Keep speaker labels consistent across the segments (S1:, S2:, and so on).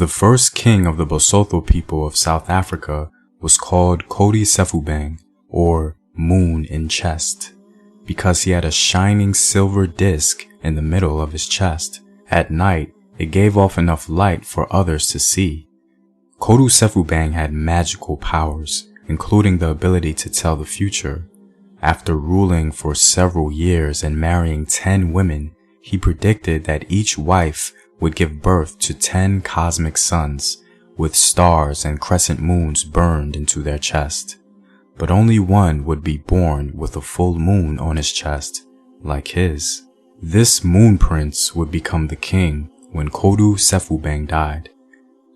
S1: The first king of the Bosotho people of South Africa was called Kodi Sefubeng, or Moon in Chest, because he had a shining silver disc in the middle of his chest. At night, it gave off enough light for others to see. Kodi Sefubeng had magical powers, including the ability to tell the future. After ruling for several years and marrying 10 women, he predicted that each wife would give birth to 10 cosmic suns, with stars and crescent moons burned into their chest. But only one would be born with a full moon on his chest, like his. This moon prince would become the king when Kodi Sefubeng died.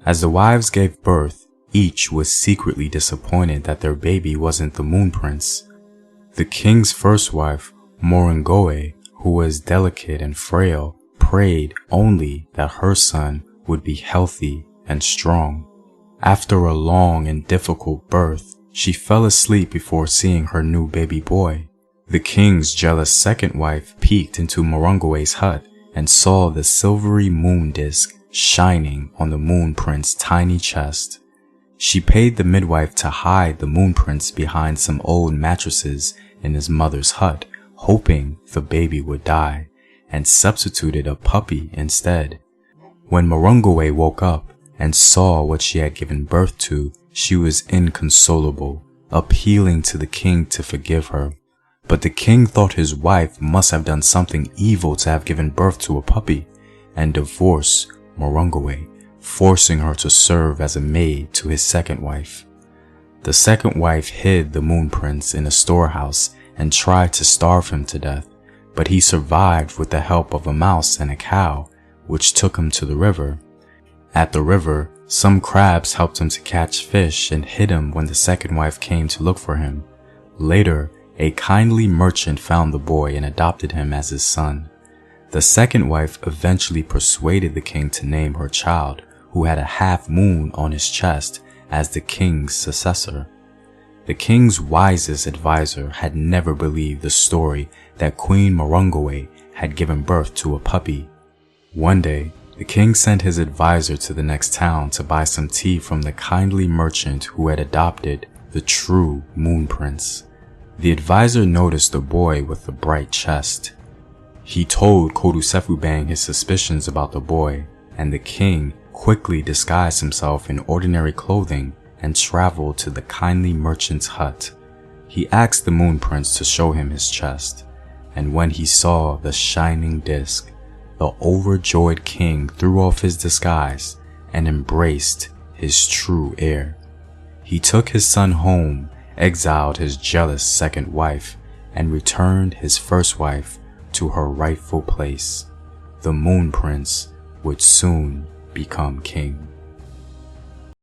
S1: As the wives gave birth, each was secretly disappointed that their baby wasn't the moon prince. The king's first wife, Morongoe, who was delicate and frail, prayed only that her son would be healthy and strong. After a long and difficult birth, she fell asleep before seeing her new baby boy. The king's jealous second wife peeked into Morongoe's hut and saw the silvery moon disk shining on the moon prince's tiny chest. She paid the midwife to hide the moon prince behind some old mattresses in his mother's hut, hoping the baby would die, and substituted a puppy instead. When Morongoe woke up and saw what she had given birth to, she was inconsolable, appealing to the king to forgive her. But the king thought his wife must have done something evil to have given birth to a puppy, and divorced Morongoe, forcing her to serve as a maid to his second wife. The second wife hid the moon prince in a storehouse and tried to starve him to death, but he survived with the help of a mouse and a cow, which took him to the river. At the river, some crabs helped him to catch fish and hid him when the second wife came to look for him. Later, a kindly merchant found the boy and adopted him as his son. The second wife eventually persuaded the king to name her child, who had a half moon on his chest, as the king's successor. The king's wisest advisor had never believed the story that Queen Morongoe had given birth to a puppy. One day, the king sent his advisor to the next town to buy some tea from the kindly merchant who had adopted the true moon prince. The advisor noticed a boy with a bright chest. He told Kodi Sefubeng his suspicions about the boy, and the king quickly disguised himself in ordinary clothing and traveled to the kindly merchant's hut. He asked the moon prince to show him his chest, and when he saw the shining disc, the overjoyed king threw off his disguise and embraced his true heir. He took his son home, exiled his jealous second wife, and returned his first wife to her rightful place. The moon prince would soon become king.